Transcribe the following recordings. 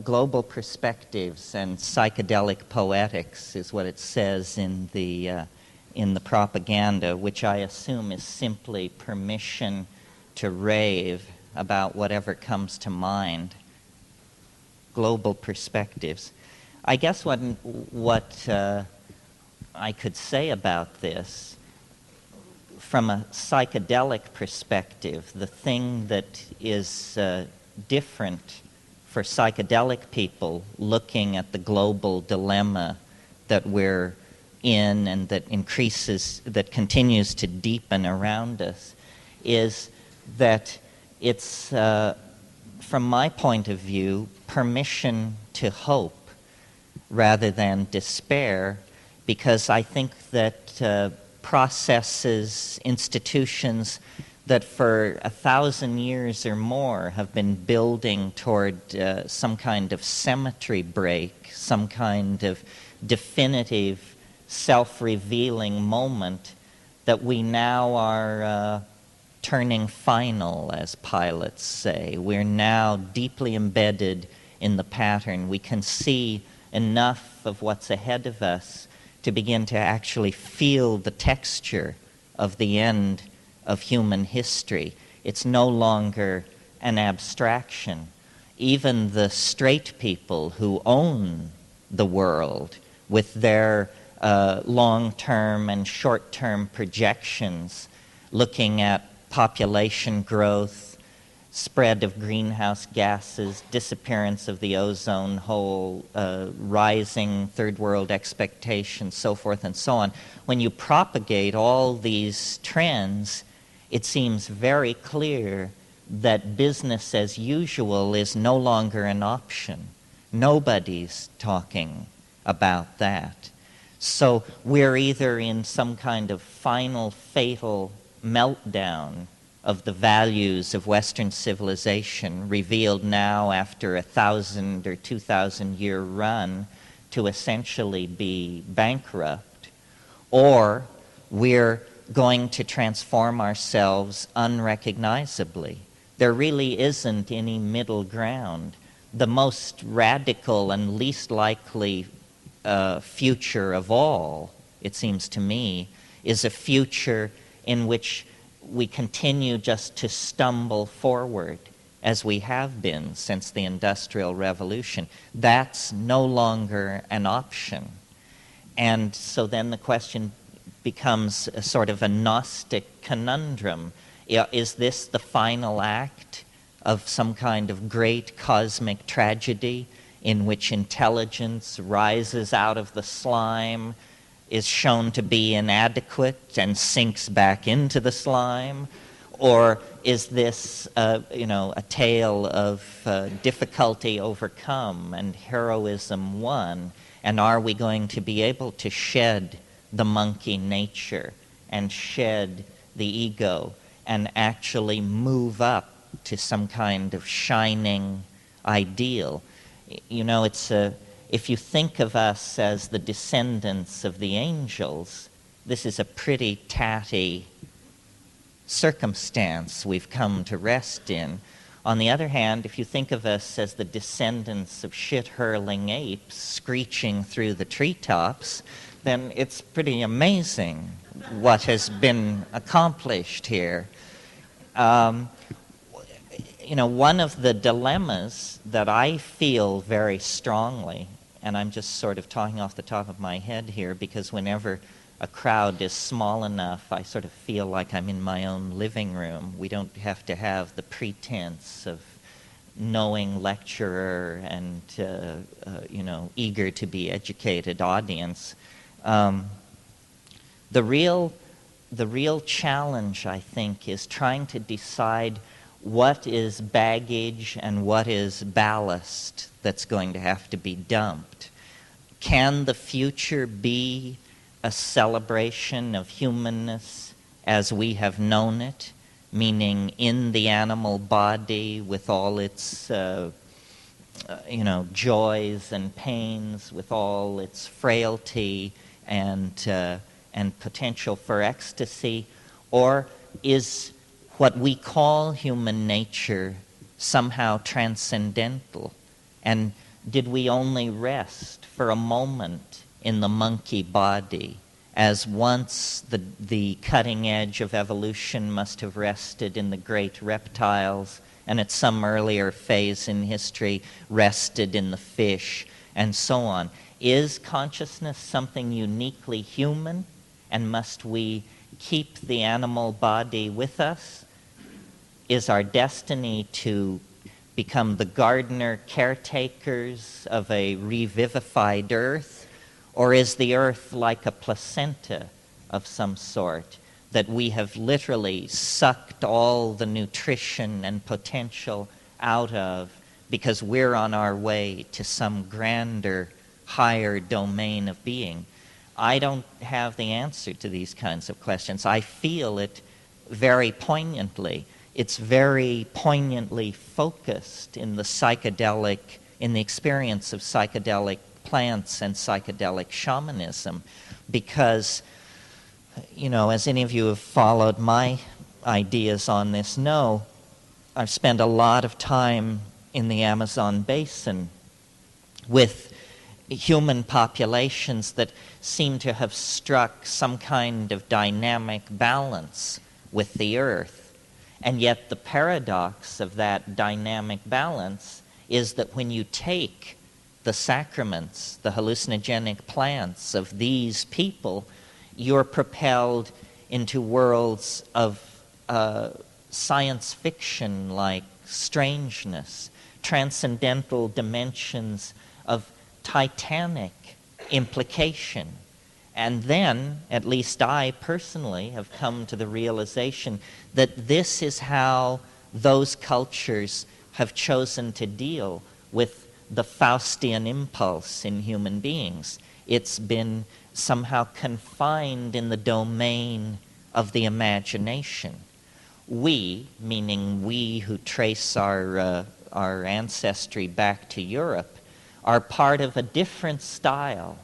global perspectives and psychedelic poetics is what it says in the propaganda, which I assume is simply permission to rave about whatever comes to mind. Global perspectives. I guess what I could say about this, from a psychedelic perspective, the thing that is different for psychedelic people looking at the global dilemma that we're in and that continues to deepen around us, is that it's, from my point of view, permission to hope rather than despair, because I think that processes, institutions that for 1,000 years or more have been building toward some kind of symmetry break, some kind of definitive self-revealing moment, that we now are turning final, as pilots say. We're now deeply embedded in the pattern. We can see enough of what's ahead of us to begin to actually feel the texture of the end of human history. It's no longer an abstraction. Even the straight people who own the world with their long-term and short-term projections, looking at population growth, spread of greenhouse gases, disappearance of the ozone hole, rising third world expectations, so forth and so on. When you propagate all these trends, it seems very clear that business as usual is no longer an option. Nobody's talking about that. So we're either in some kind of final fatal meltdown of the values of Western civilization, revealed now after 1,000 or 2,000 year run to essentially be bankrupt, or we're going to transform ourselves unrecognizably. There really isn't any middle ground. The most radical and least likely future of all, it seems to me, is a future in which we continue just to stumble forward as we have been since the Industrial Revolution. That's no longer an option. And so then the question becomes a sort of a Gnostic conundrum. Is this the final act of some kind of great cosmic tragedy in which intelligence rises out of the slime, is shown to be inadequate and sinks back into the slime? Or is this a tale of difficulty overcome and heroism won? And are we going to be able to shed the monkey nature and shed the ego and actually move up to some kind of shining ideal? You know, if you think of us as the descendants of the angels, this is a pretty tatty circumstance we've come to rest in. On the other hand, if you think of us as the descendants of shit-hurling apes screeching through the treetops, then it's pretty amazing what has been accomplished here. One of the dilemmas that I feel very strongly, and I'm just sort of talking off the top of my head here, because whenever a crowd is small enough, I sort of feel like I'm in my own living room. We don't have to have the pretense of knowing lecturer and, eager to be educated audience. The real challenge, I think, is trying to decide what is baggage and what is ballast that's going to have to be dumped. Can the future be a celebration of humanness as we have known it, meaning in the animal body with all its joys and pains, with all its frailty and potential for ecstasy? Or is what we call human nature somehow transcendental? And did we only rest for a moment in the monkey body, as once the cutting edge of evolution must have rested in the great reptiles, and at some earlier phase in history rested in the fish, and so on? Is consciousness something uniquely human, and must we keep the animal body with us? Is our destiny to become the gardener caretakers of a revivified earth? Or is the earth like a placenta of some sort that we have literally sucked all the nutrition and potential out of because we're on our way to some grander, higher domain of being? I don't have the answer to these kinds of questions. I feel it very poignantly. It's very poignantly focused in the psychedelic, in the experience of psychedelic plants and psychedelic shamanism, because, you know, as any of you have followed my ideas on this know, I've spent a lot of time in the Amazon basin with human populations that seem to have struck some kind of dynamic balance with the earth. And yet the paradox of that dynamic balance is that when you take the sacraments, the hallucinogenic plants of these people, you're propelled into worlds of science fiction-like strangeness, transcendental dimensions of titanic implication. And then, at least I personally have come to the realization that this is how those cultures have chosen to deal with the Faustian impulse in human beings. It's been somehow confined in the domain of the imagination. We, meaning we who trace our ancestry back to Europe, are part of a different style,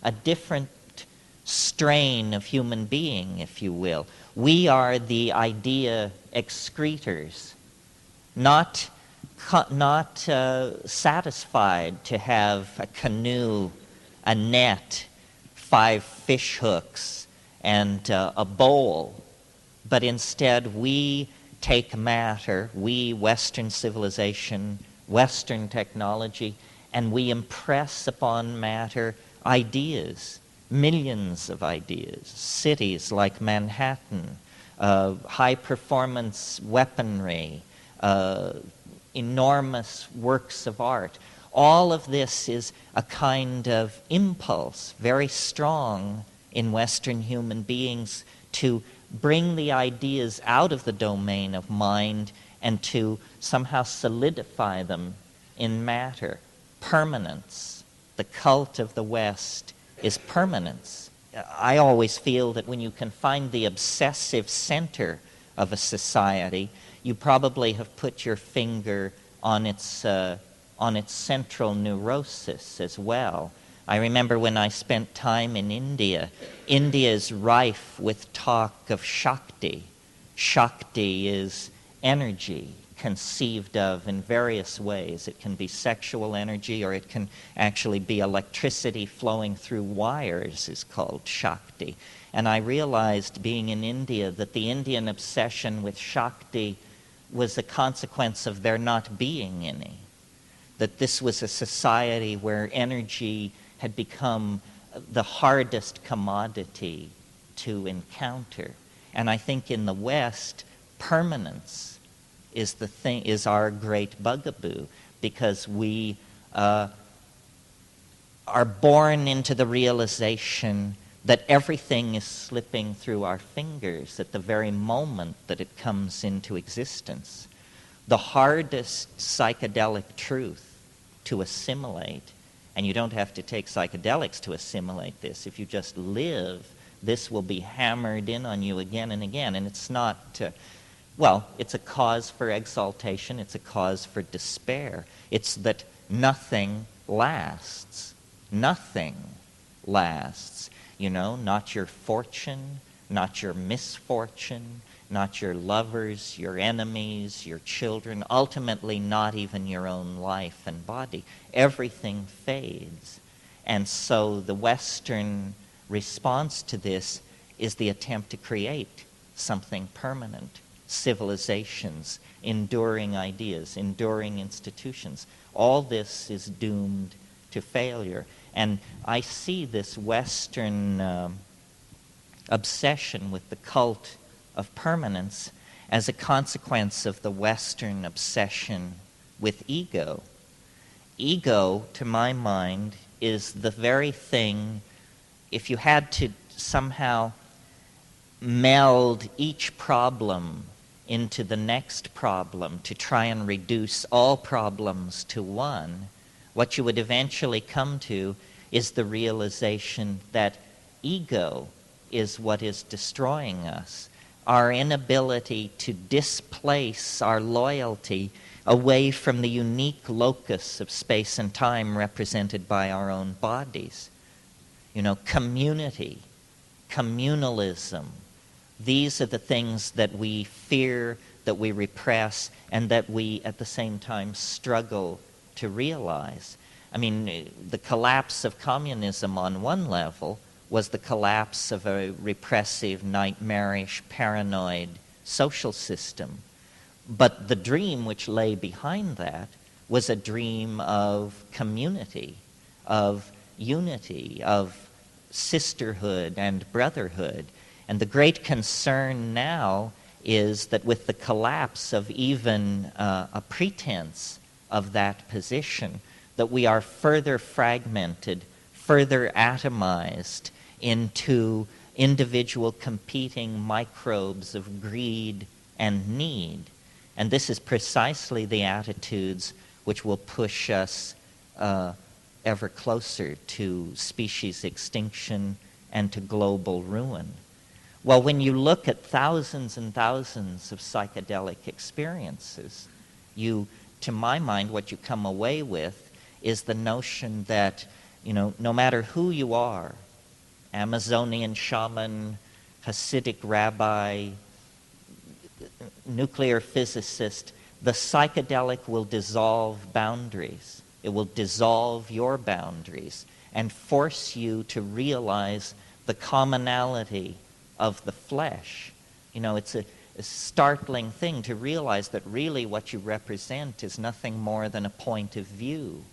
a different strain of human being, if you will. We are the idea excretors, not satisfied to have a canoe, a net, 5 fish hooks, and a bowl, but instead we take matter, we, Western civilization, Western technology, and we impress upon matter ideas, millions of ideas, cities like Manhattan, high-performance weaponry, enormous works of art. All of this is a kind of impulse, very strong in Western human beings, to bring the ideas out of the domain of mind and to somehow solidify them in matter. Permanence. The cult of the West is permanence. I always feel that when you can find the obsessive center of a society, you probably have put your finger on its central neurosis as well. I remember when I spent time in India, India is rife with talk of Shakti. Shakti is energy conceived of in various ways. It can be sexual energy, or it can actually be electricity flowing through wires, is called Shakti. And I realized, being in India, that the Indian obsession with Shakti was a consequence of there not being any. That this was a society where energy had become the hardest commodity to encounter. And I think in the West, permanence is our great bugaboo, because we are born into the realization that everything is slipping through our fingers at the very moment that it comes into existence. The hardest psychedelic truth to assimilate, and you don't have to take psychedelics to assimilate this. If you just live, this will be hammered in on you again and again. And it's not, well, it's a cause for exaltation. It's a cause for despair. It's that nothing lasts. Nothing lasts. You know, not your fortune, not your misfortune, not your lovers, your enemies, your children, ultimately not even your own life and body. Everything fades. And so the Western response to this is the attempt to create something permanent, civilizations, enduring ideas, enduring institutions. All this is doomed to failure. And I see this Western obsession with the cult of permanence as a consequence of the Western obsession with ego. Ego, to my mind, is the very thing, if you had to somehow meld each problem into the next problem to try and reduce all problems to one, what you would eventually come to is the realization that ego is what is destroying us. Our inability to displace our loyalty away from the unique locus of space and time represented by our own bodies. You know, community, communalism, these are the things that we fear, that we repress, and that we at the same time struggle to realize. I mean, the collapse of communism on one level was the collapse of a repressive, nightmarish, paranoid social system. But the dream which lay behind that was a dream of community, of unity, of sisterhood and brotherhood. And the great concern now is that with the collapse of even a pretense of that position, that we are further fragmented, further atomized into individual competing microbes of greed and need. And this is precisely the attitudes which will push us ever closer to species extinction and to global ruin. Well, when you look at thousands and thousands of psychedelic experiences, to my mind, what you come away with is the notion that, you know, no matter who you are, Amazonian shaman, Hasidic rabbi, nuclear physicist, the psychedelic will dissolve boundaries. It will dissolve your boundaries and force you to realize the commonality of the flesh. You know, it's a startling thing to realize that really what you represent is nothing more than a point of view,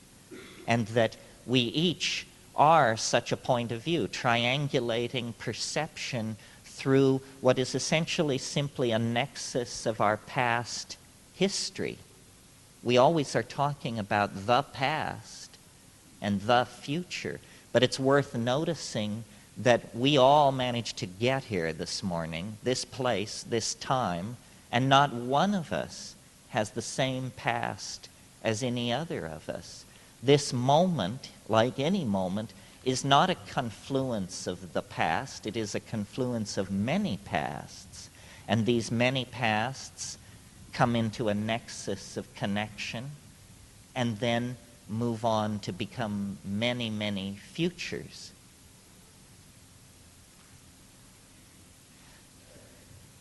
and that we each are such a point of view, triangulating perception through what is essentially simply a nexus of our past history. We always are talking about the past and the future, but it's worth noticing that we all managed to get here this morning, this place, this time, and not one of us has the same past as any other of us. This moment, like any moment, is not a confluence of the past. It is a confluence of many pasts. And these many pasts come into a nexus of connection and then move on to become many, many futures.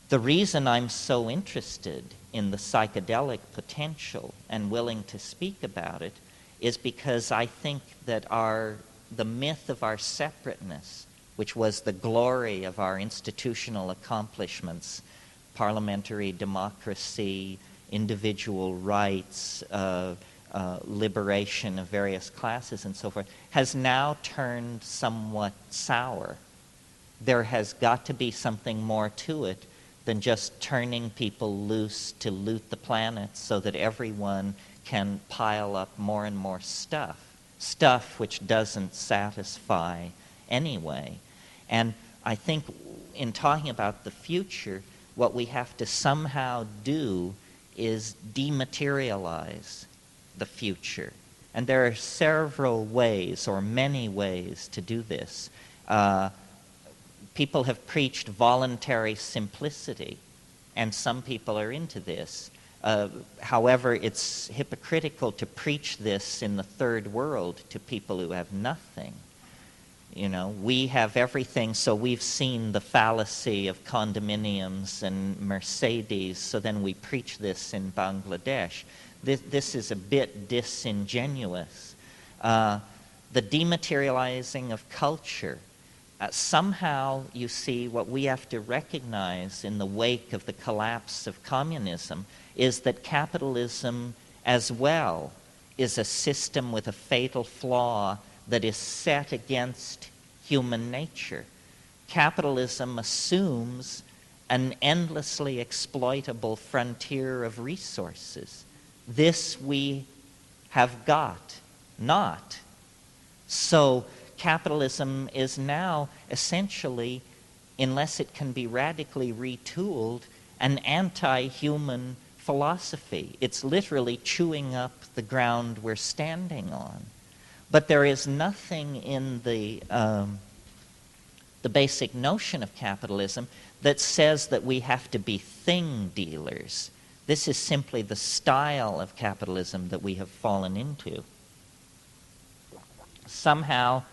The reason I'm so interested in the psychedelic potential and willing to speak about it is because I think that the myth of our separateness, which was the glory of our institutional accomplishments, parliamentary democracy, individual rights, liberation of various classes and so forth, has now turned somewhat sour. There has got to be something more to it than just turning people loose to loot the planet so that everyone can pile up more and more stuff which doesn't satisfy anyway. And I think in talking about the future, what we have to somehow do is dematerialize the future. And there are several ways, or many ways, to do this. People have preached voluntary simplicity, and some people are into this. However, it's hypocritical to preach this in the third world to people who have nothing. You know, we have everything, so we've seen the fallacy of condominiums and Mercedes, so then we preach this in Bangladesh. This is a bit disingenuous. The dematerializing of culture. Somehow, you see, what we have to recognize in the wake of the collapse of communism is that capitalism as well is a system with a fatal flaw that is set against human nature. Capitalism assumes an endlessly exploitable frontier of resources. This we have got not. So capitalism is now essentially, unless it can be radically retooled, an anti-human philosophy. It's literally chewing up the ground we're standing on. But there is nothing in the basic notion of capitalism that says that we have to be thing dealers. This is simply the style of capitalism that we have fallen into. Somehow,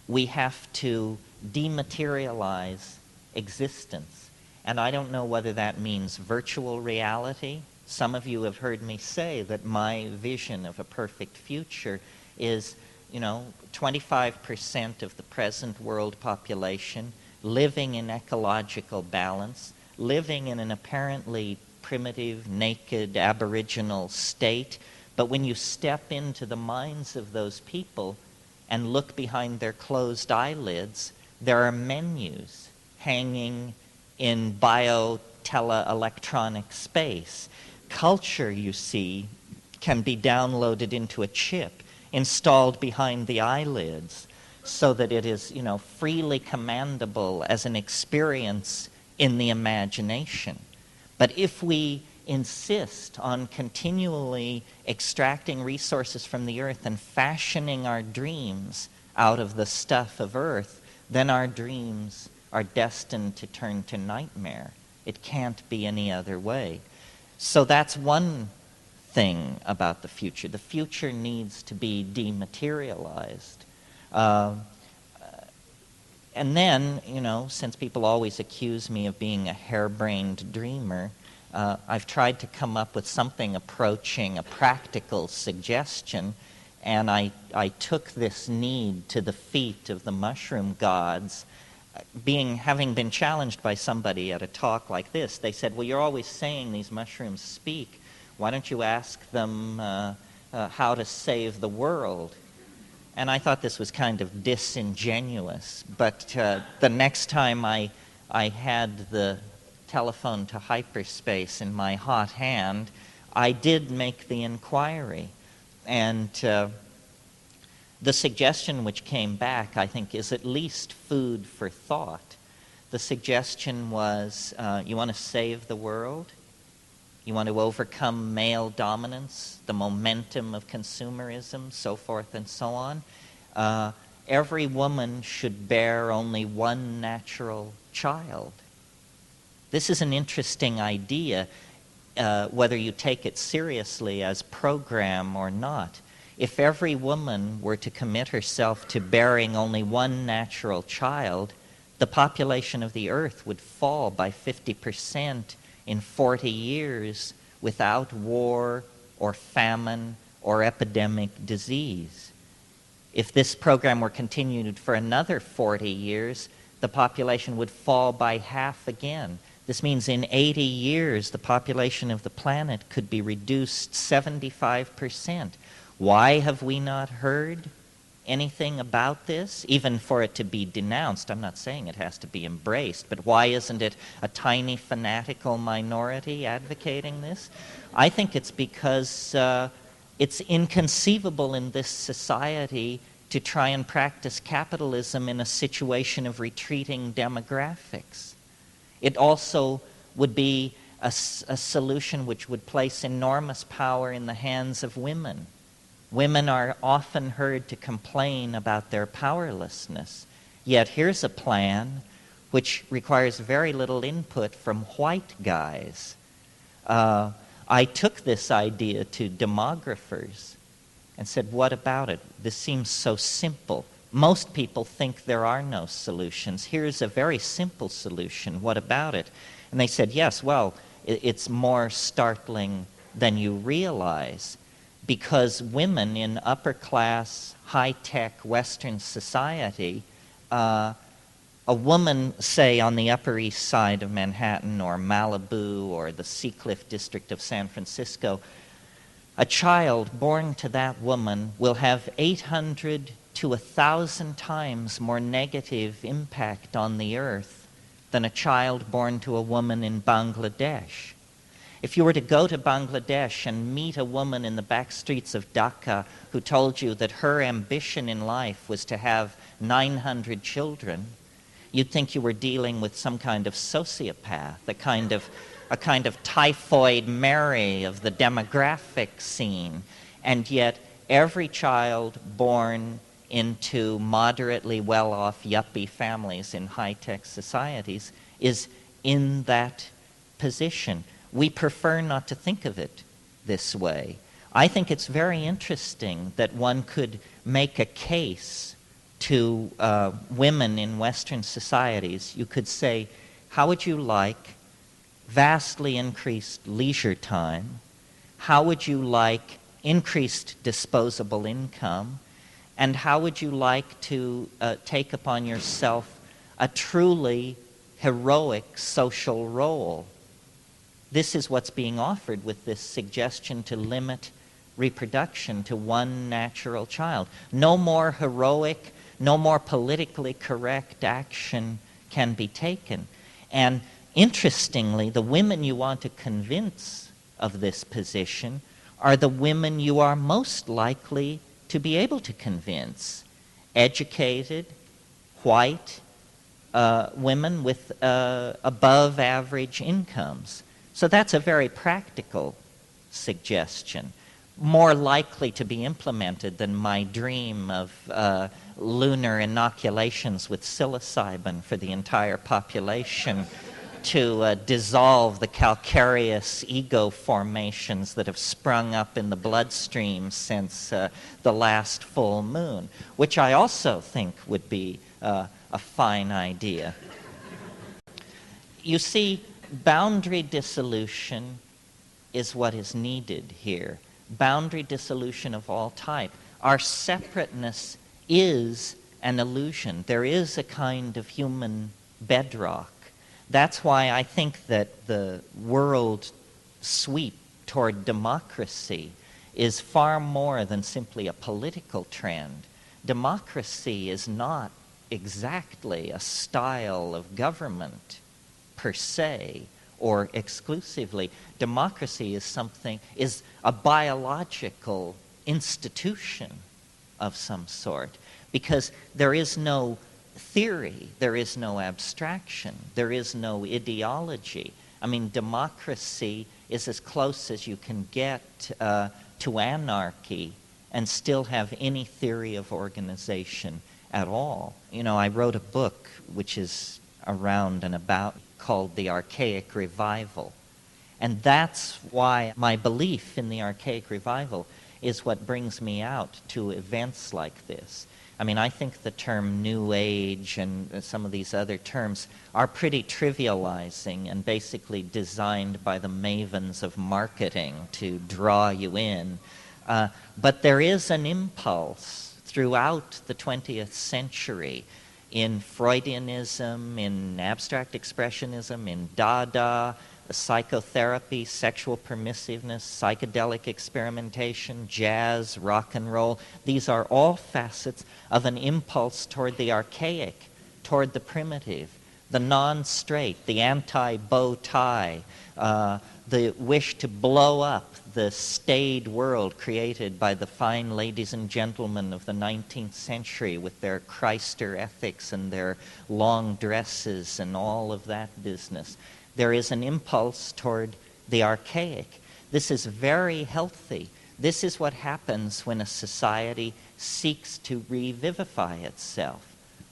we have to dematerialize existence. And I don't know whether that means virtual reality. Some of you have heard me say that my vision of a perfect future is, 25% of the present world population living in ecological balance, living in an apparently primitive, naked, aboriginal state. But when you step into the minds of those people and look behind their closed eyelids, there are menus hanging in bio-teleelectronic space. Culture, you see, can be downloaded into a chip, installed behind the eyelids, so that it is, freely commandable as an experience in the imagination. But if we insist on continually extracting resources from the earth and fashioning our dreams out of the stuff of earth, then our dreams are destined to turn to nightmare. It can't be any other way. So that's one thing about the future. The future needs to be dematerialized. And then, since people always accuse me of being a harebrained dreamer, I've tried to come up with something approaching a practical suggestion, and I took this need to the feet of the mushroom gods. Having been challenged by somebody at a talk like this, they said, well, you're always saying these mushrooms speak. Why don't you ask them how to save the world? And I thought this was kind of disingenuous, but the next time I had the telephone to hyperspace in my hot hand, I did make the inquiry. And the suggestion which came back, I think, is at least food for thought. The suggestion was, you want to save the world? You want to overcome male dominance, the momentum of consumerism, so forth and so on? Every woman should bear only one natural child. This is an interesting idea, whether you take it seriously as program or not. If every woman were to commit herself to bearing only one natural child, the population of the earth would fall by 50% in 40 years without war or famine or epidemic disease. If this program were continued for another 40 years, the population would fall by half again. This means in 80 years, the population of the planet could be reduced 75%. Why have we not heard anything about this, even for it to be denounced? I'm not saying it has to be embraced, but why isn't it a tiny fanatical minority advocating this? I think it's because it's inconceivable in this society to try and practice capitalism in a situation of retreating demographics. It also would be a solution which would place enormous power in the hands of women. Women are often heard to complain about their powerlessness. Yet here's a plan which requires very little input from white guys. I took this idea to demographers and said, what about it? This seems so simple. Most people think there are no solutions. Here's a very simple solution. What about it? And they said, yes, well, it's more startling than you realize, because women in upper-class, high-tech Western society, a woman, say, on the Upper East Side of Manhattan or Malibu or the Seacliff district of San Francisco, a child born to that woman will have 800 to 1,000 times more negative impact on the earth than a child born to a woman in Bangladesh. If you were to go to Bangladesh and meet a woman in the back streets of Dhaka who told you that her ambition in life was to have 900 children, you'd think you were dealing with some kind of sociopath, a kind of typhoid Mary of the demographic scene. And yet every child born into moderately well-off yuppie families in high-tech societies is in that position. We prefer not to think of it this way. I think it's very interesting that one could make a case to women in Western societies. You could say, how would you like vastly increased leisure time? How would you like increased disposable income? And how would you like to take upon yourself a truly heroic social role? This is what's being offered with this suggestion to limit reproduction to one natural child. No more heroic, no more politically correct action can be taken. And interestingly, the women you want to convince of this position are the women you are most likely to be able to convince. Educated, white women with above average incomes. So that's a very practical suggestion, more likely to be implemented than my dream of lunar inoculations with psilocybin for the entire population to dissolve the calcareous ego formations that have sprung up in the bloodstream since the last full moon, which I also think would be a fine idea. You see, boundary dissolution is what is needed here. Boundary dissolution of all type. Our separateness is an illusion. There is a kind of human bedrock. That's why I think that the world sweep toward democracy is far more than simply a political trend. Democracy is not exactly a style of government per se or exclusively. Democracy is a biological institution of some sort, because there is no theory, there is no abstraction, there is no ideology. I mean, democracy is as close as you can get to anarchy and still have any theory of organization at all. You know, I wrote a book which is around and about called The Archaic Revival. And that's why my belief in the Archaic Revival is what brings me out to events like this. I mean, I think the term New Age and some of these other terms are pretty trivializing and basically designed by the mavens of marketing to draw you in. But there is an impulse throughout the 20th century in Freudianism, in abstract expressionism, in Dada, psychotherapy, sexual permissiveness, psychedelic experimentation, jazz, rock and roll. These are all facets of an impulse toward the archaic, toward the primitive, the non-straight, the anti-bow tie, the wish to blow up the staid world created by the fine ladies and gentlemen of the 19th century with their Christer ethics and their long dresses and all of that business. There is an impulse toward the archaic. This is very healthy. This is what happens when a society seeks to revivify itself.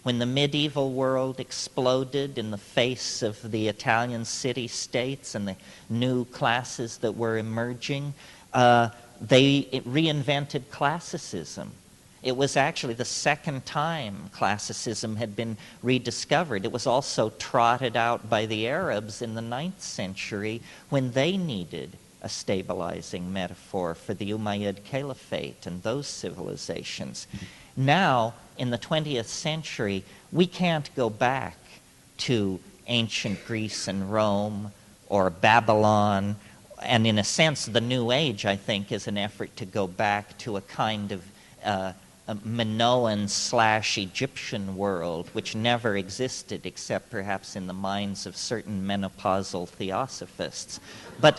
When the medieval world exploded in the face of the Italian city-states and the new classes that were emerging, they reinvented classicism. It was actually the second time classicism had been rediscovered. It was also trotted out by the Arabs in the 9th century when they needed a stabilizing metaphor for the Umayyad Caliphate and those civilizations. Now, in the 20th century, we can't go back to ancient Greece and Rome or Babylon. And in a sense, the New Age, I think, is an effort to go back to a kind of a Minoan/Egyptian world, which never existed except perhaps in the minds of certain menopausal theosophists. But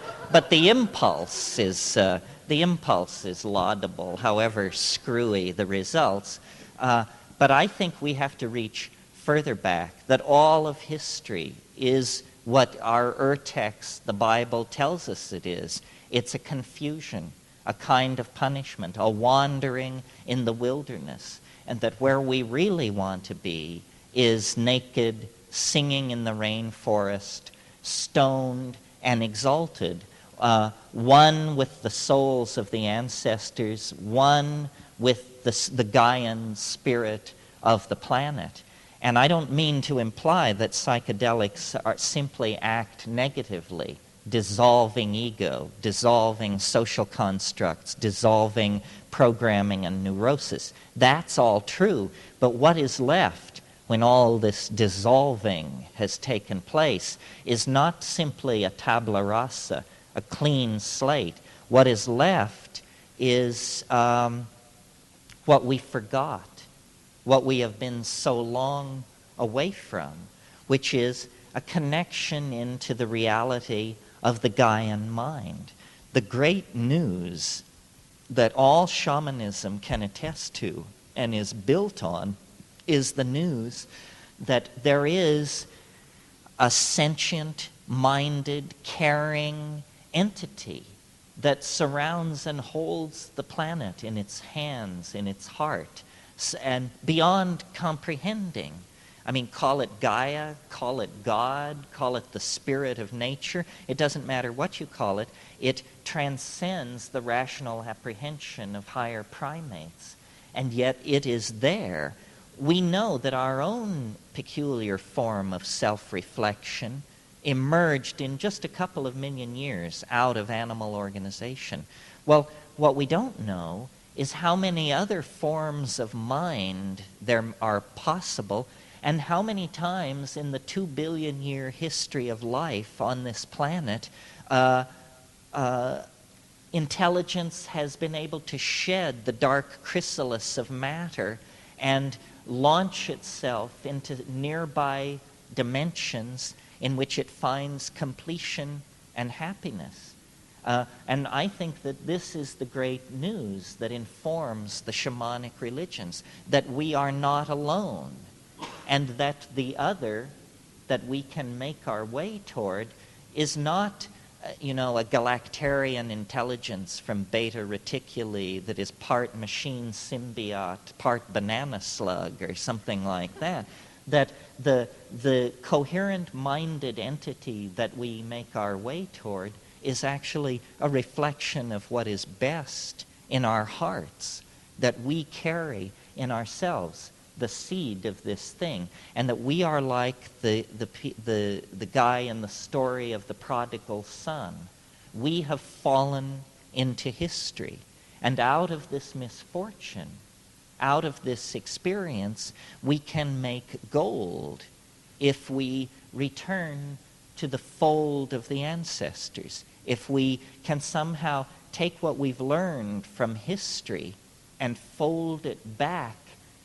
the impulse is laudable, however screwy the results. But I think we have to reach further back, that all of history is what our text, the Bible, tells us it is. It's a confusion, a kind of punishment, a wandering in the wilderness, and that where we really want to be is naked, singing in the rainforest, stoned and exalted, one with the souls of the ancestors, one with the Gaian spirit of the planet. And I don't mean to imply that psychedelics simply act negatively, dissolving ego, dissolving social constructs, dissolving programming and neurosis. That's all true, but what is left when all this dissolving has taken place is not simply a tabula rasa, a clean slate. What is left is what we forgot, what we have been so long away from, which is a connection into the reality of the Gaian mind. The great news that all shamanism can attest to and is built on is the news that there is a sentient, minded, caring entity that surrounds and holds the planet in its hands, in its heart, and beyond comprehending. I mean, call it Gaia, call it God, call it the spirit of nature. It doesn't matter what you call it. It transcends the rational apprehension of higher primates. And yet it is there. We know that our own peculiar form of self-reflection emerged in just a couple of million years out of animal organization. Well, what we don't know is how many other forms of mind there are possible, and how many times in the 2 billion year history of life on this planet, intelligence has been able to shed the dark chrysalis of matter and launch itself into nearby dimensions in which it finds completion and happiness. And I think that this is the great news that informs the shamanic religions, that we are not alone, and that the other that we can make our way toward is not, a galactarian intelligence from Beta Reticuli that is part machine symbiote, part banana slug, or something like that. That the coherent-minded entity that we make our way toward is actually a reflection of what is best in our hearts, that we carry in ourselves the seed of this thing, and that we are like the guy in the story of the prodigal son. We have fallen into history, and out of this misfortune, out of this experience, we can make gold if we return to the fold of the ancestors, if we can somehow take what we've learned from history and fold it back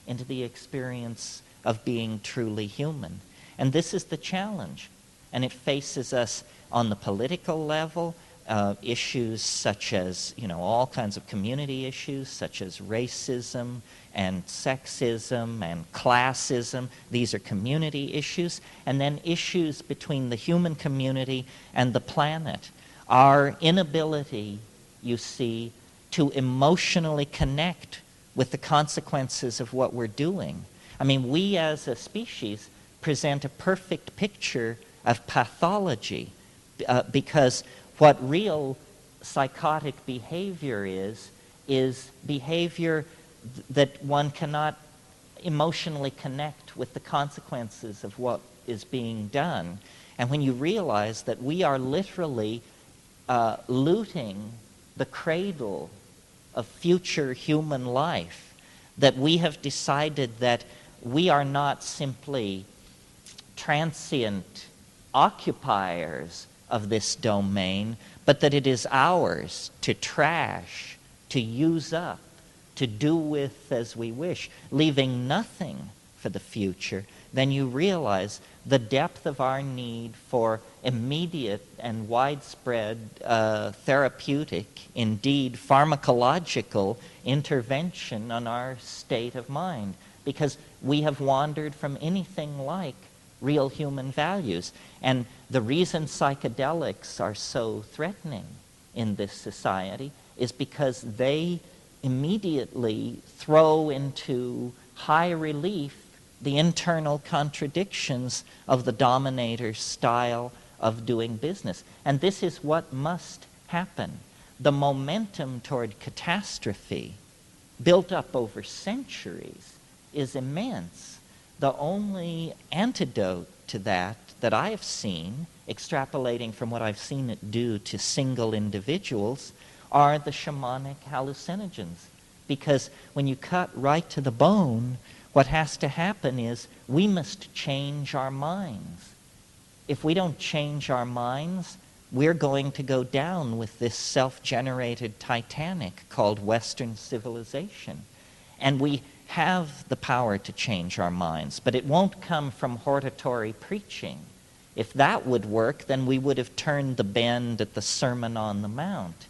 into the experience of being truly human. And this is the challenge. And it faces us on the political level, issues such as, all kinds of community issues such as racism and sexism and classism. These are community issues. And then issues between the human community and the planet. Our inability, you see, to emotionally connect with the consequences of what we're doing. I mean, we as a species present a perfect picture of pathology because what real psychotic behavior is behavior that one cannot emotionally connect with the consequences of what is being done. And when you realize that we are literally looting the cradle of future human life, that we have decided that we are not simply transient occupiers of this domain, but that it is ours to trash, to use up, to do with as we wish, leaving nothing for the future, then you realize the depth of our need for immediate and widespread therapeutic, indeed pharmacological intervention on our state of mind, because we have wandered from anything like real human values. And the reason psychedelics are so threatening in this society is because they immediately throw into high relief the internal contradictions of the dominator's style of doing business. And this is what must happen. The momentum toward catastrophe, built up over centuries, is immense. The only antidote to that I have seen, extrapolating from what I've seen it do to single individuals, are the shamanic hallucinogens. Because when you cut right to the bone, what has to happen is we must change our minds. If we don't change our minds, we're going to go down with this self-generated Titanic called Western civilization. And we have the power to change our minds, but it won't come from hortatory preaching. If that would work, then we would have turned the bend at the Sermon on the Mount.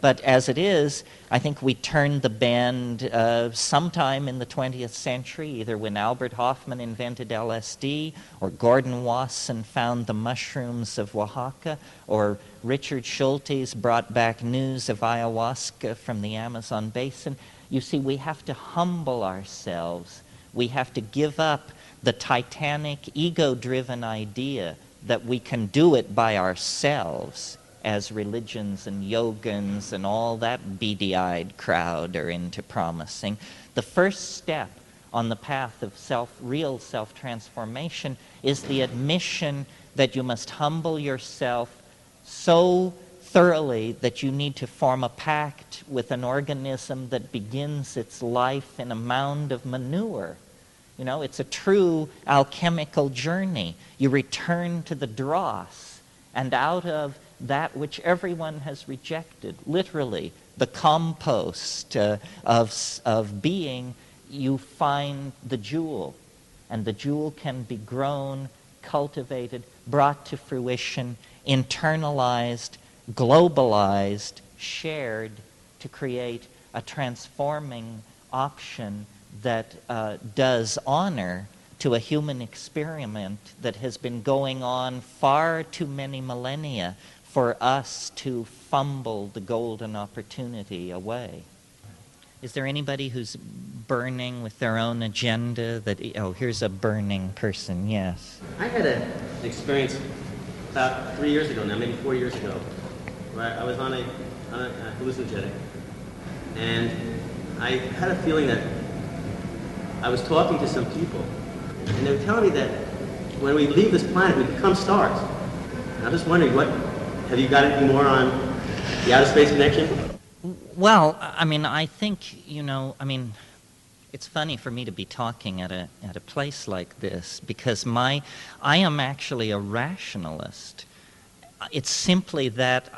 But as it is, I think we turned the bend sometime in the 20th century, either when Albert Hofmann invented LSD, or Gordon Wasson found the mushrooms of Oaxaca, or Richard Schultes brought back news of ayahuasca from the Amazon basin. You see, we have to humble ourselves. We have to give up the Titanic, ego-driven idea that we can do it by ourselves, as religions and yogans and all that beady-eyed crowd are into promising. The first step on the path of real self-transformation is the admission that you must humble yourself so thoroughly that you need to form a pact with an organism that begins its life in a mound of manure. You know, it's a true alchemical journey. You return to the dross, and out of that which everyone has rejected, literally, the compost of being, you find the jewel. And the jewel can be grown, cultivated, brought to fruition, internalized, globalized, shared to create a transforming option that does honor to a human experiment that has been going on far too many millennia for us to fumble the golden opportunity away. Is there anybody who's burning with their own agenda? Oh, here's a burning person, yes. I had an experience about 3 years ago now, maybe 4 years ago, where I was on a hallucinogenic, and I had a feeling that I was talking to some people, and they were telling me that when we leave this planet, we become stars. And I was just wondering, have you got anything more on the outer space connection? Well, I mean, I think, it's funny for me to be talking at a place like this, because I am actually a rationalist. It's simply that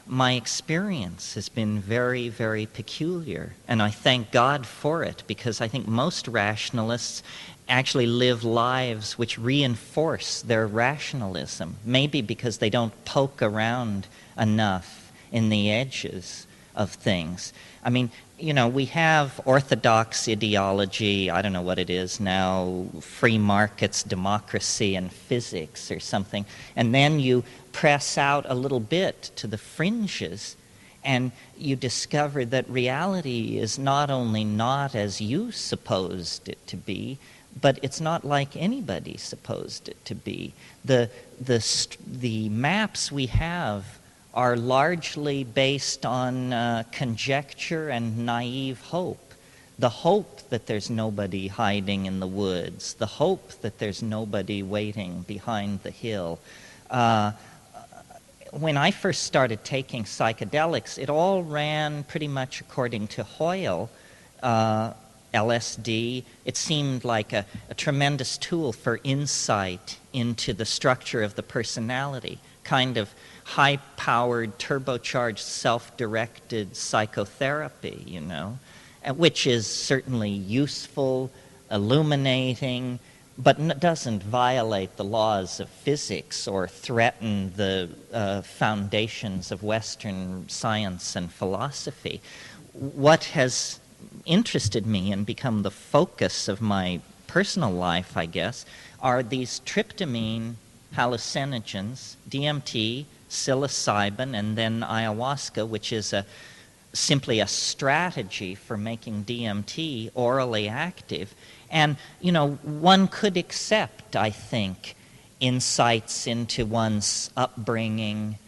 my experience has been very, very peculiar, and I thank God for it, because I think most rationalists actually live lives which reinforce their rationalism, maybe because they don't poke around enough in the edges of things. I mean, we have orthodox ideology, I don't know what it is now, free markets, democracy, and physics or something, and then you press out a little bit to the fringes, and you discover that reality is not only not as you supposed it to be, but it's not like anybody supposed it to be. The maps we have are largely based on conjecture and naive hope. the hope that there's nobody hiding in the woods, the hope that there's nobody waiting behind the hill. When I first started taking psychedelics, it all ran pretty much according to Hoyle. LSD, it seemed like a tremendous tool for insight into the structure of the personality, kind of high-powered, turbocharged, self-directed psychotherapy, you know, which is certainly useful, illuminating, but doesn't violate the laws of physics or threaten the foundations of Western science and philosophy. What has interested me and become the focus of my personal life, I guess, are these tryptamine hallucinogens, DMT, psilocybin, and then ayahuasca, which is simply a strategy for making DMT orally active. And, you know, one could accept, I think, insights into one's upbringing,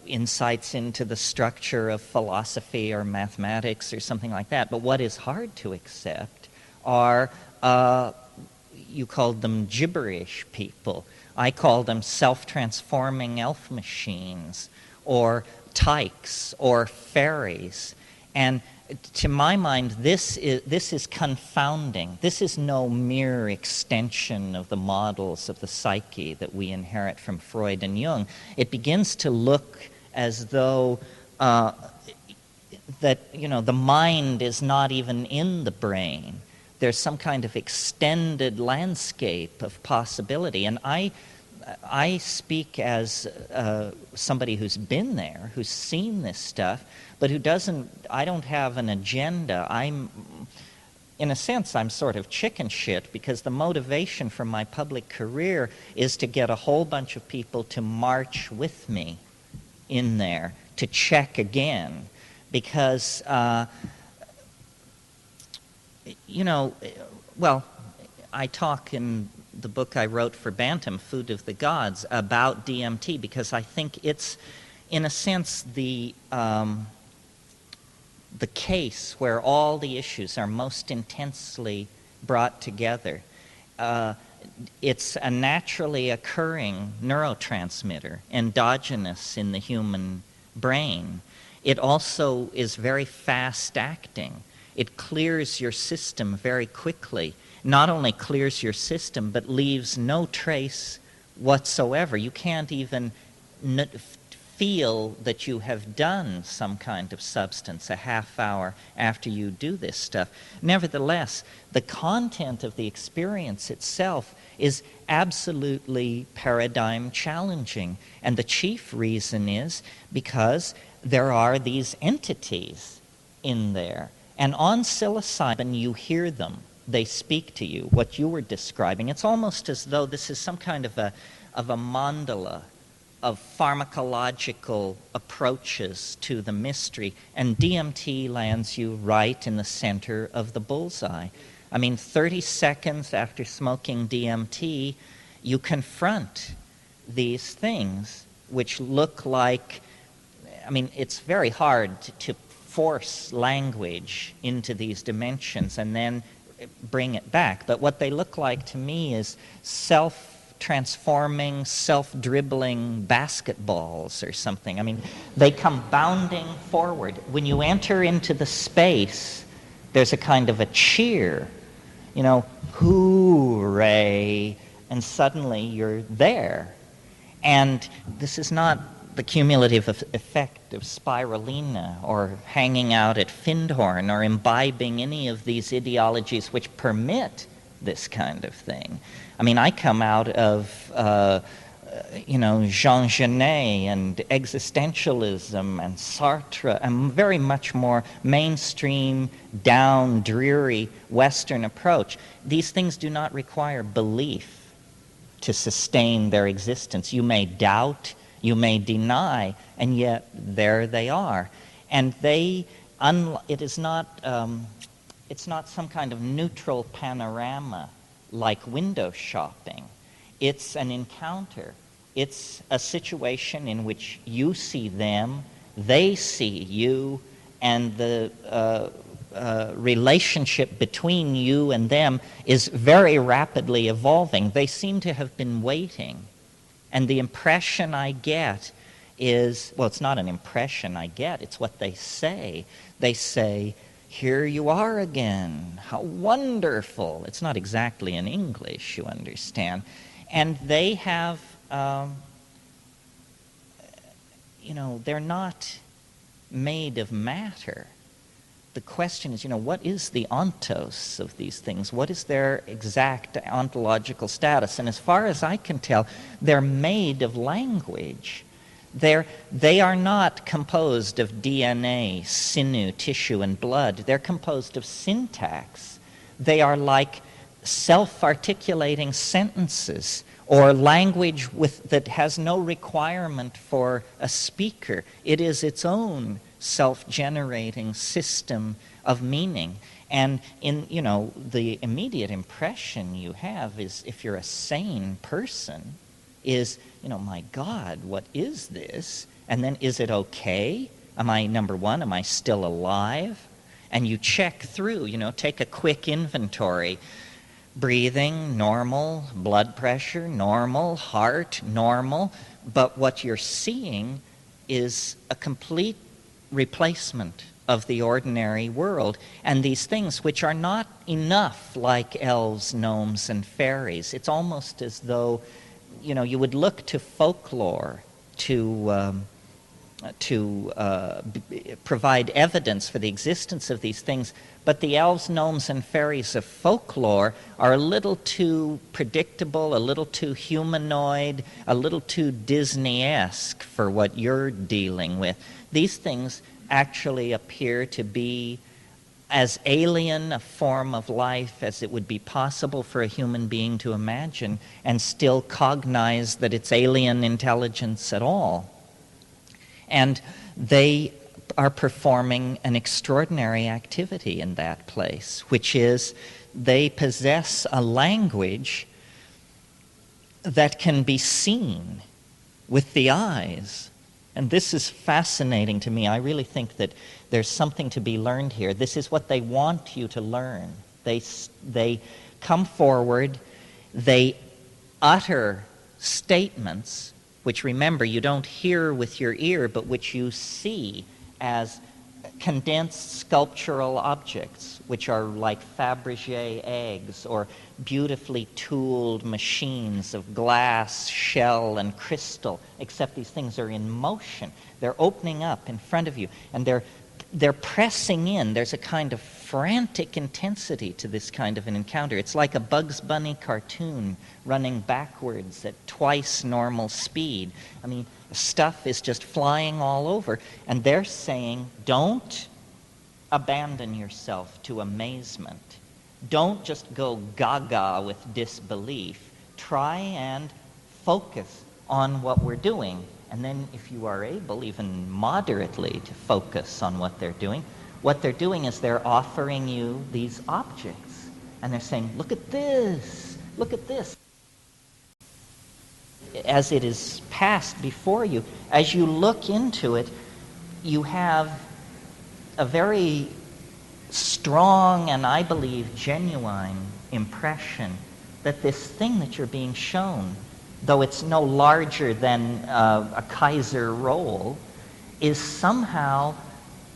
insights into the structure of philosophy or mathematics or something like that. But what is hard to accept are, you called them gibberish people. I call them self-transforming elf machines or tykes or fairies. And to my mind, this is confounding. This is no mere extension of the models of the psyche that we inherit from Freud and Jung. It begins to look as though that, you know, the mind is not even in the brain. There's some kind of extended landscape of possibility. And I speak as somebody who's been there, who's seen this stuff, but who doesn't, I don't have an agenda. In a sense, I'm sort of chicken shit because the motivation for my public career is to get a whole bunch of people to march with me in there, to check again. Because, you know, well, I talk in the book I wrote for Bantam, Food of the Gods, about DMT because I think it's, in a sense, the case where all the issues are most intensely brought together. It's a naturally occurring neurotransmitter, endogenous in the human brain. It also is very fast-acting. It clears your system very quickly. Not only clears your system, but leaves no trace whatsoever. You can't even feel that you have done some kind of substance a half hour after you do this stuff. Nevertheless, the content of the experience itself is absolutely paradigm challenging. And the chief reason is because there are these entities in there. And on psilocybin, you hear them. They speak to you, what you were describing. It's almost as though this is some kind of a mandala of pharmacological approaches to the mystery, and DMT lands you right in the center of the bullseye. I mean, 30 seconds after smoking DMT, you confront these things which look like, I mean, it's very hard to force language into these dimensions and then bring it back. But what they look like to me is self-transforming, self-dribbling basketballs or something. I mean, they come bounding forward. When you enter into the space, there's a kind of a cheer, you know, hooray, and suddenly you're there. And this is not the cumulative effect of spirulina or hanging out at Findhorn or imbibing any of these ideologies which permit this kind of thing. I mean, I come out of, Jean Genet and existentialism and Sartre, a very much more mainstream, down, dreary Western approach. These things do not require belief to sustain their existence. You may doubt, you may deny, and yet there they are. And it's not some kind of neutral panorama like window shopping. It's an encounter. It's a situation in which you see them, they see you, and the relationship between you and them is very rapidly evolving. They seem to have been waiting. And the impression I get is, well, it's not an impression I get, it's what they say. They say, here you are again, how wonderful. It's not exactly in English, you understand. And they have, they're not made of matter. The question is, what is the ontos of these things? What is their exact ontological status? And as far as I can tell, they're made of language. They are not composed of DNA, sinew, tissue, and blood. They're composed of syntax. They are like self-articulating sentences or language that has no requirement for a speaker. It is its own self-generating system of meaning. And the immediate impression you have is, if you're a sane person, is, my God, what is this? And then, is it okay? Number one, am I still alive? And you check through, take a quick inventory. Breathing, normal. Blood pressure, normal. Heart, normal. But what you're seeing is a complete replacement of the ordinary world, and these things which are not enough like elves, gnomes, and fairies. It's almost as though, you would look to folklore to provide evidence for the existence of these things, but the elves, gnomes, and fairies of folklore are a little too predictable, a little too humanoid, a little too Disney-esque for what you're dealing with. These things actually appear to be as alien a form of life as it would be possible for a human being to imagine, and still cognize that it's alien intelligence at all. And they are performing an extraordinary activity in that place, which is they possess a language that can be seen with the eyes. And this is fascinating to me. I really think that there's something to be learned here. This is what they want you to learn. They come forward, they utter statements, which, remember, you don't hear with your ear, but which you see as condensed sculptural objects, which are like Fabergé eggs or beautifully tooled machines of glass, shell, and crystal, except these things are in motion. They're opening up in front of you, and they're pressing in. There's a kind of frantic intensity to this kind of an encounter. It's like a Bugs Bunny cartoon running backwards at twice normal speed. Stuff is just flying all over, and they're saying, don't abandon yourself to amazement. Don't just go gaga with disbelief. Try and focus on what we're doing. And then if you are able, even moderately, to focus on what they're doing is they're offering you these objects. And they're saying, look at this, look at this. As it is passed before you, as you look into it, you have a very strong and, I believe, genuine impression that this thing that you're being shown, though it's no larger than a Kaiser roll, is somehow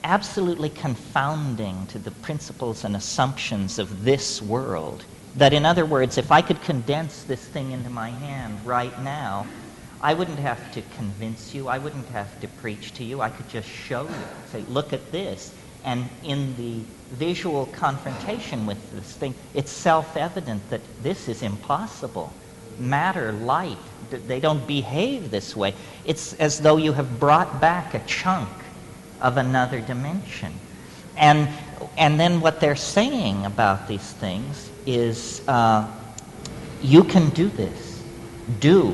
absolutely confounding to the principles and assumptions of this world. That, in other words, if I could condense this thing into my hand right now, I wouldn't have to convince you, I wouldn't have to preach to you, I could just show you, say, look at this. And in the visual confrontation with this thing, it's self-evident that this is impossible. Matter, light, they don't behave this way. It's as though you have brought back a chunk of another dimension. And then what they're saying about these things is, you can do this. Do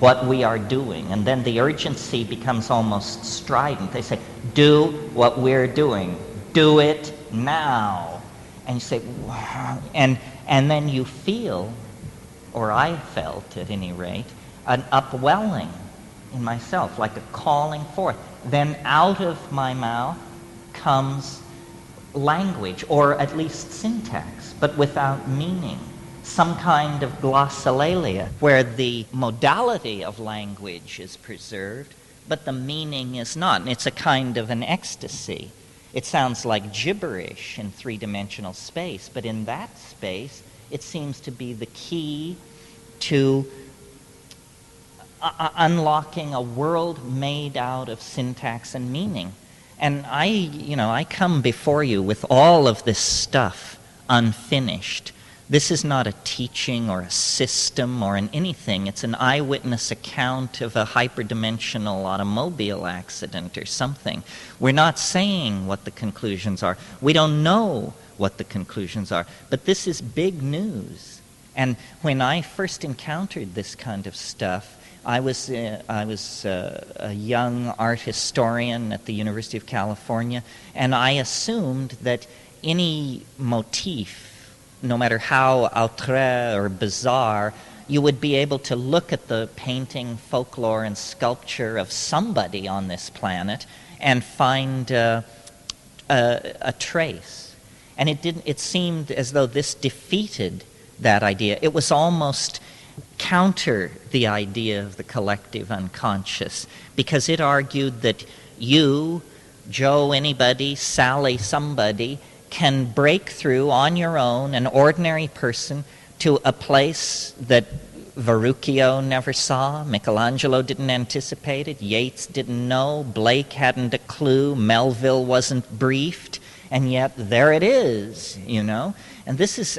what we are doing. And then the urgency becomes almost strident. They say, do what we're doing. Do it now. And you say, wow. And then you feel, or I felt at any rate, an upwelling in myself, like a calling forth. Then out of my mouth comes language, or at least syntax, but without meaning. Some kind of glossolalia, where the modality of language is preserved, but the meaning is not. And it's a kind of an ecstasy. It sounds like gibberish in three-dimensional space, but in that space, it seems to be the key to unlocking a world made out of syntax and meaning. And I come before you with all of this stuff unfinished. This is not a teaching or a system or an anything. It's an eyewitness account of a hyperdimensional automobile accident or something. We're not saying what the conclusions are. We don't know what the conclusions are. But this is big news. And when I first encountered this kind of stuff, I was a young art historian at the University of California, and I assumed that any motif, no matter how outré or bizarre, you would be able to look at the painting, folklore, and sculpture of somebody on this planet and find a trace. And it seemed as though this defeated that idea. It was almost counter the idea of the collective unconscious, because it argued that you, Joe, anybody, Sally, somebody, can break through on your own, an ordinary person, to a place that Verrocchio never saw, Michelangelo didn't anticipate it, Yeats didn't know, Blake hadn't a clue, Melville wasn't briefed, and yet there it is, And this is,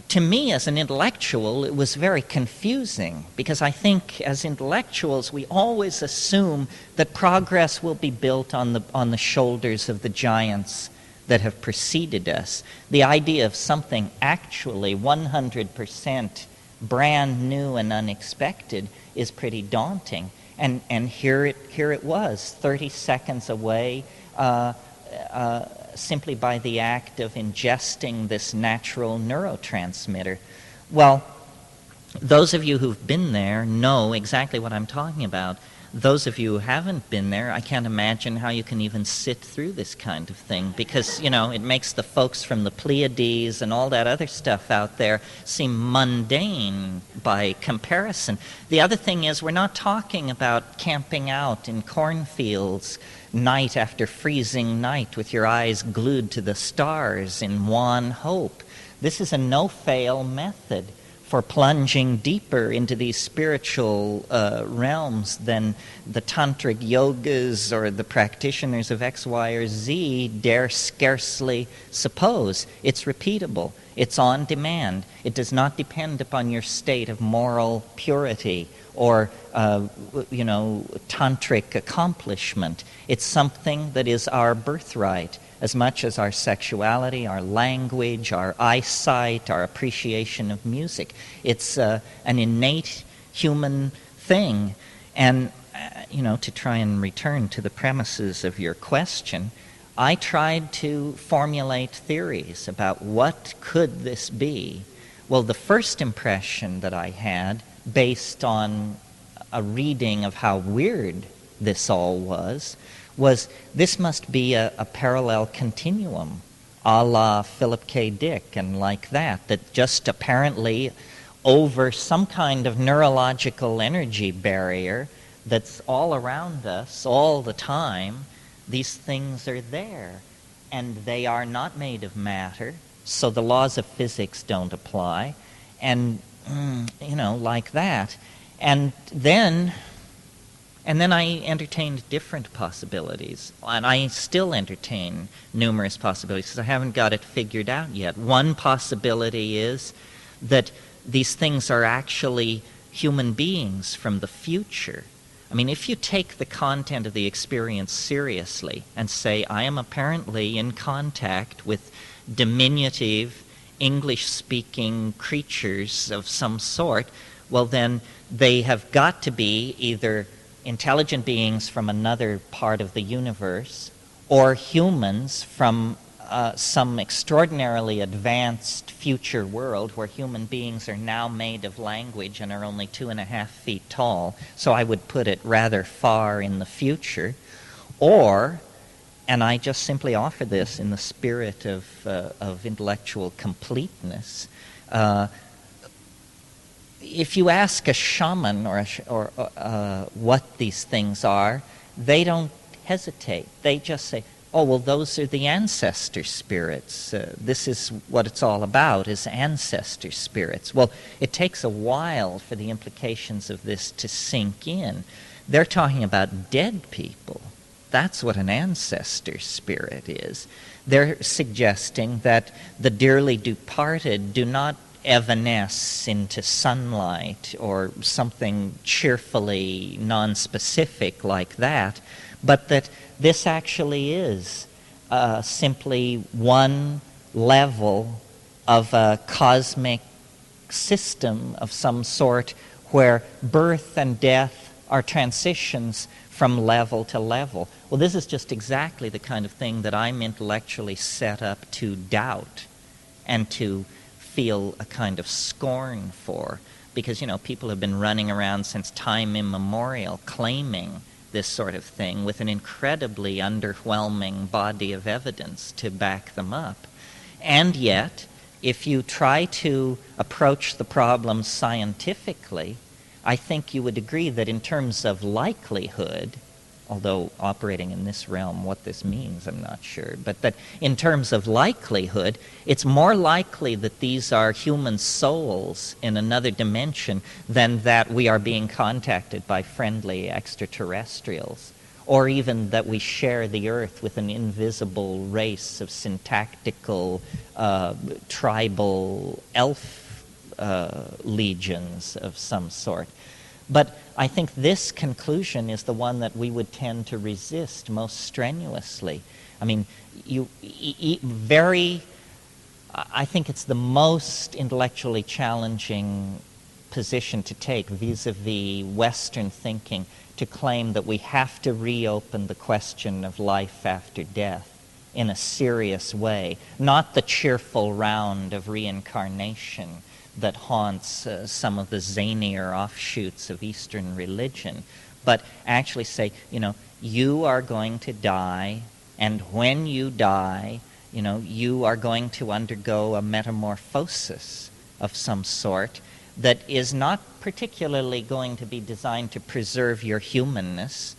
to me as an intellectual, it was very confusing, because I think as intellectuals we always assume that progress will be built on the shoulders of the giants that have preceded us. The idea of something actually 100% brand new and unexpected is pretty daunting. And here it was, 30 seconds away, simply by the act of ingesting this natural neurotransmitter. Well, those of you who've been there know exactly what I'm talking about. Those of you who haven't been there, I can't imagine how you can even sit through this kind of thing, because, it makes the folks from the Pleiades and all that other stuff out there seem mundane by comparison. The other thing is, we're not talking about camping out in cornfields night after freezing night with your eyes glued to the stars in wan hope. This is a no-fail method for plunging deeper into these spiritual realms than the tantric yogas or the practitioners of X, Y, or Z dare scarcely suppose. It's repeatable. It's on demand. It does not depend upon your state of moral purity or, tantric accomplishment. It's something that is our birthright, as much as our sexuality, our language, our eyesight, our appreciation of music. It's an innate human thing. And, to try and return to the premises of your question, I tried to formulate theories about what could this be. Well, the first impression that I had, based on a reading of how weird this all was this must be a parallel continuum, a la Philip K. Dick and like that just apparently over some kind of neurological energy barrier that's all around us all the time, these things are there. And they are not made of matter, so the laws of physics don't apply. And, like that. And then I entertained different possibilities, and I still entertain numerous possibilities because I haven't got it figured out yet. One possibility is that these things are actually human beings from the future. I mean, if you take the content of the experience seriously and say, I am apparently in contact with diminutive English-speaking creatures of some sort, well then they have got to be either intelligent beings from another part of the universe or humans from some extraordinarily advanced future world where human beings are now made of language and are only 2.5 feet tall. So I would put it rather far in the future. Or And I just simply offer this in the spirit of intellectual completeness. If you ask a shaman or what these things are, they don't hesitate. They just say, oh, well, those are the ancestor spirits. This is what it's all about, is ancestor spirits. Well, it takes a while for the implications of this to sink in. They're talking about dead people. That's what an ancestor spirit is. They're suggesting that the dearly departed do not evanesce into sunlight or something cheerfully nonspecific like that, but that this actually is simply one level of a cosmic system of some sort where birth and death are transitions from level to level. Well, this is just exactly the kind of thing that I'm intellectually set up to doubt and to feel a kind of scorn for, because, you know, people have been running around since time immemorial claiming this sort of thing with an incredibly underwhelming body of evidence to back them up. And yet, if you try to approach the problem scientifically, I think you would agree that in terms of likelihood, although operating in this realm, what this means, I'm not sure, but that in terms of likelihood, it's more likely that these are human souls in another dimension than that we are being contacted by friendly extraterrestrials, or even that we share the earth with an invisible race of syntactical, tribal elf legions of some sort. But I think this conclusion is the one that we would tend to resist most strenuously. I mean, I think it's the most intellectually challenging position to take vis-a-vis Western thinking, to claim that we have to reopen the question of life after death in a serious way, not the cheerful round of reincarnation that haunts some of the zanier offshoots of Eastern religion, but actually say, you know, you are going to die, and when you die, you know, you are going to undergo a metamorphosis of some sort that is not particularly going to be designed to preserve your humanness,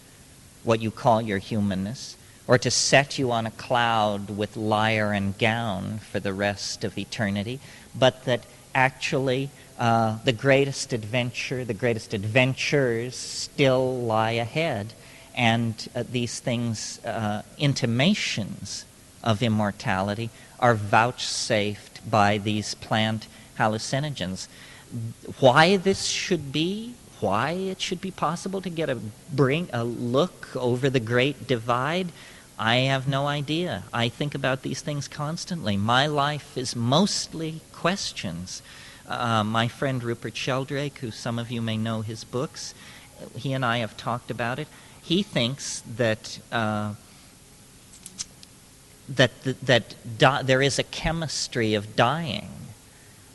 what you call your humanness, or to set you on a cloud with lyre and gown for the rest of eternity, but that actually the greatest adventure, the greatest adventures still lie ahead, and these things, intimations of immortality, are vouchsafed by these plant hallucinogens. Why this should be, why it should be possible to get a look over the great divide, I have no idea. I think about these things constantly. My life is mostly questions. My friend Rupert Sheldrake, who some of you may know his books, he and I have talked about it. He thinks that there is a chemistry of dying,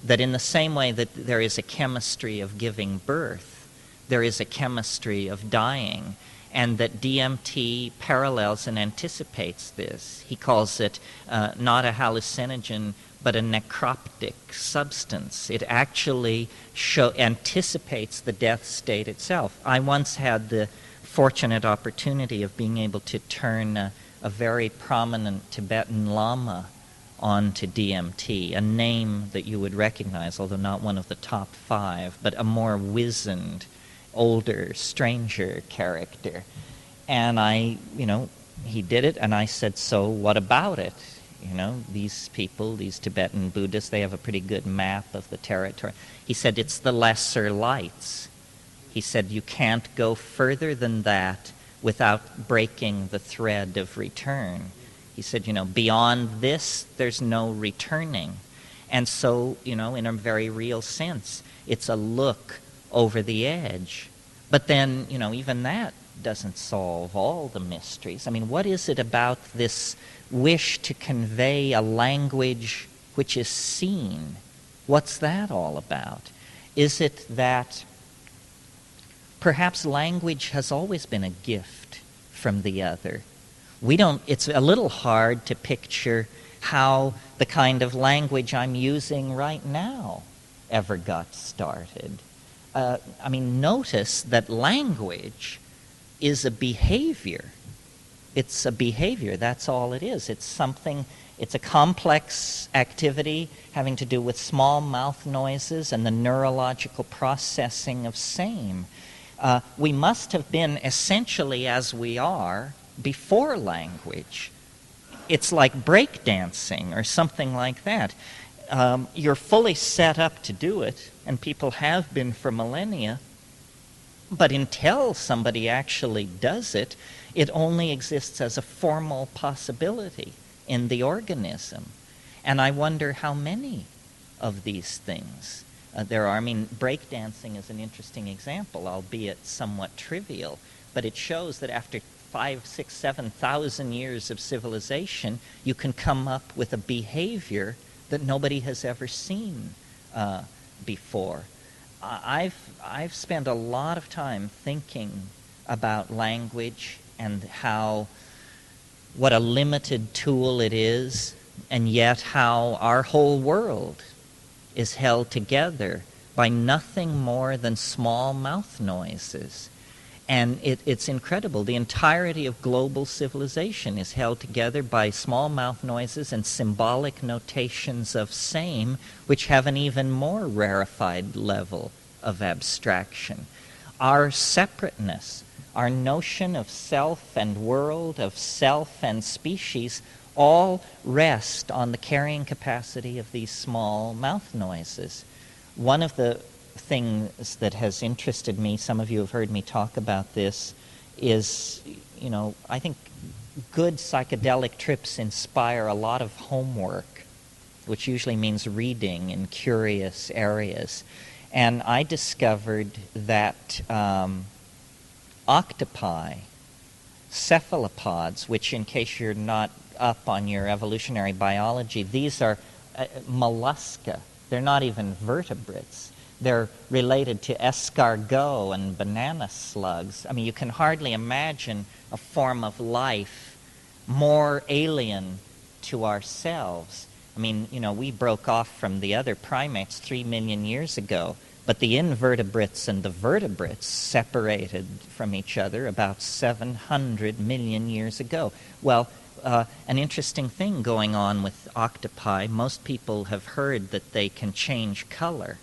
that in the same way that there is a chemistry of giving birth, there is a chemistry of dying, and that DMT parallels and anticipates this. He calls it not a hallucinogen, but a necroptic substance. It actually anticipates the death state itself. I once had the fortunate opportunity of being able to turn a very prominent Tibetan Lama onto DMT, a name that you would recognize, although not one of the top 5, but a more wizened, older, stranger character. And he did it, and I said, so what about it? You know, these people, these Tibetan Buddhists, they have a pretty good map of the territory. He said, it's the lesser lights. He said, you can't go further than that without breaking the thread of return. He said, you know, beyond this, there's no returning. And so, you know, in a very real sense, it's a look over the edge. But then, you know, even that doesn't solve all the mysteries. I mean, what is it about this wish to convey a language which is seen? What's that all about? Is it that perhaps language has always been a gift from the other? It's a little hard to picture how the kind of language I'm using right now ever got started. Notice that language is a behavior. It's a behavior, that's all it is. It's a complex activity having to do with small mouth noises and the neurological processing of same. We must have been essentially as we are before language. It's like breakdancing or something like that. You're fully set up to do it, and people have been for millennia, but until somebody actually does it, it only exists as a formal possibility in the organism. And I wonder how many of these things there are. Breakdancing is an interesting example, albeit somewhat trivial, but it shows that after 5, 6, 7,000 years of civilization, you can come up with a behavior that nobody has ever seen before. I've spent a lot of time thinking about language and what a limited tool it is, and yet how our whole world is held together by nothing more than small mouth noises. And it's incredible. The entirety of global civilization is held together by small mouth noises and symbolic notations of same, which have an even more rarefied level of abstraction. Our separateness, our notion of self and world, of self and species, all rest on the carrying capacity of these small mouth noises. One of the things that has interested me, some of you have heard me talk about this, is, I think good psychedelic trips inspire a lot of homework, which usually means reading in curious areas. And I discovered that octopi, cephalopods, which, in case you're not up on your evolutionary biology, these are mollusca. They're not even vertebrates. They're related to escargot and banana slugs. You can hardly imagine a form of life more alien to ourselves. We broke off from the other primates 3 million years ago, but the invertebrates and the vertebrates separated from each other about 700 million years ago. Well, an interesting thing going on with octopi, most people have heard that they can change color.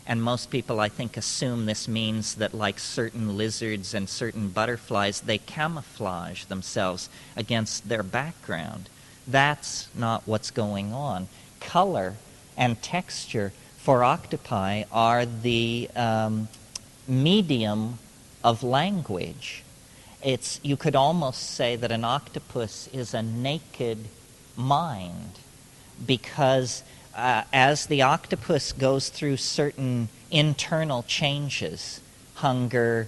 And most people, I think, assume this means that, like certain lizards and certain butterflies, they camouflage themselves against their background. That's not what's going on. Color and texture for octopi are the medium of language. You could almost say that an octopus is a naked mind, because as the octopus goes through certain internal changes, hunger,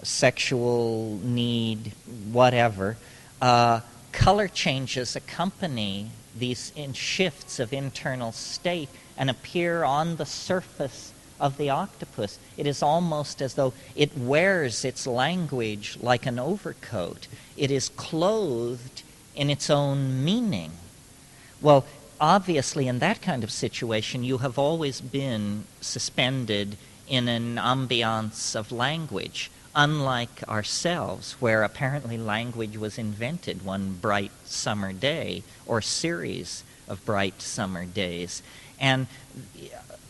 sexual need, whatever, color changes accompany these shifts of internal state and appear on the surface of the octopus. It is almost as though it wears its language like an overcoat. It is clothed in its own meaning. Well, obviously, in that kind of situation, you have always been suspended in an ambiance of language, unlike ourselves, where apparently language was invented one bright summer day, or series of bright summer days. And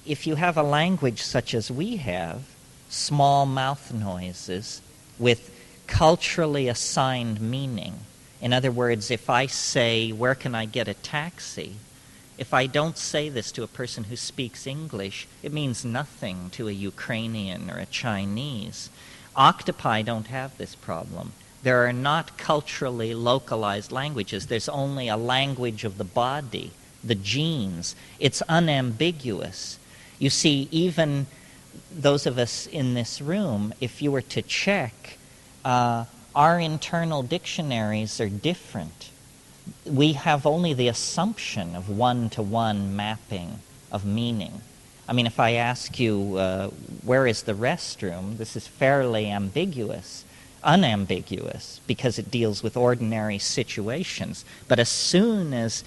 if you have a language such as we have, small mouth noises with culturally assigned meaning. In other words, if I say, "Where can I get a taxi?" if I don't say this to a person who speaks English, it means nothing to a Ukrainian or a Chinese. Octopi don't have this problem. There are not culturally localized languages. There's only a language of the body, the genes. It's unambiguous. You see, even those of us in this room, if you were to check, our internal dictionaries are different. We have only the assumption of one-to-one mapping of meaning. If I ask you, where is the restroom, this is fairly ambiguous. unambiguous because it deals with ordinary situations. But as soon as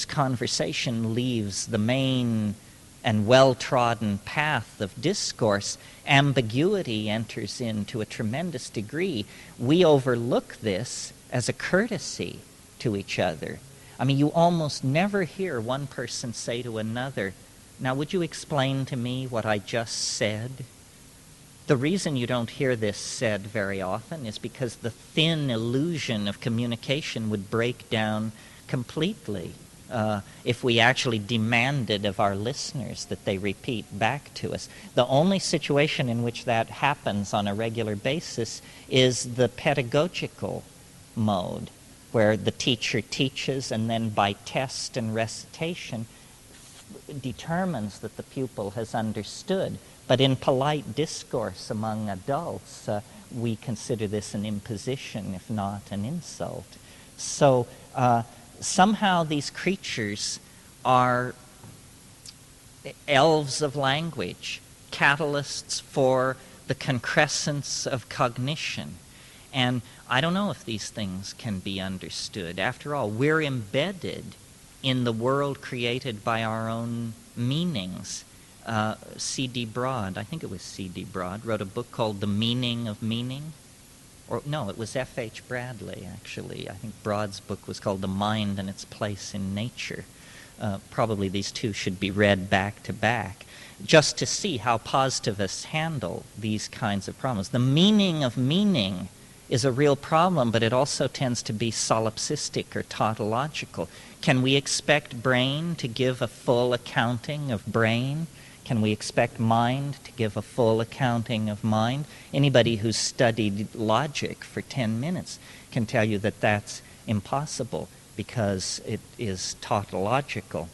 conversation leaves the main and well-trodden path of discourse, ambiguity enters into a tremendous degree. We overlook this as a courtesy to each other. I mean, you almost never hear one person say to another, "Now, would you explain to me what I just said?" The reason you don't hear this said very often is because the thin illusion of communication would break down completely if we actually demanded of our listeners that they repeat back to us. The only situation in which that happens on a regular basis is the pedagogical mode, where the teacher teaches and then by test and recitation determines that the pupil has understood. But in polite discourse among adults, we consider this an imposition, if not an insult. So somehow these creatures are elves of language, catalysts for the concrescence of cognition. And I don't know if these things can be understood. After all, we're embedded in the world created by our own meanings. C.D. Broad, I think it was C.D. Broad, wrote a book called The Meaning of Meaning. Or no, it was F.H. Bradley, actually. I think Broad's book was called The Mind and Its Place in Nature. Probably these two should be read back to back, just to see how positivists handle these kinds of problems. The meaning of meaning is a real problem, but it also tends to be solipsistic or tautological. Can we expect brain to give a full accounting of brain? Can we expect mind to give a full accounting of mind? Anybody who's studied logic for 10 minutes can tell you that that's impossible because it is tautological.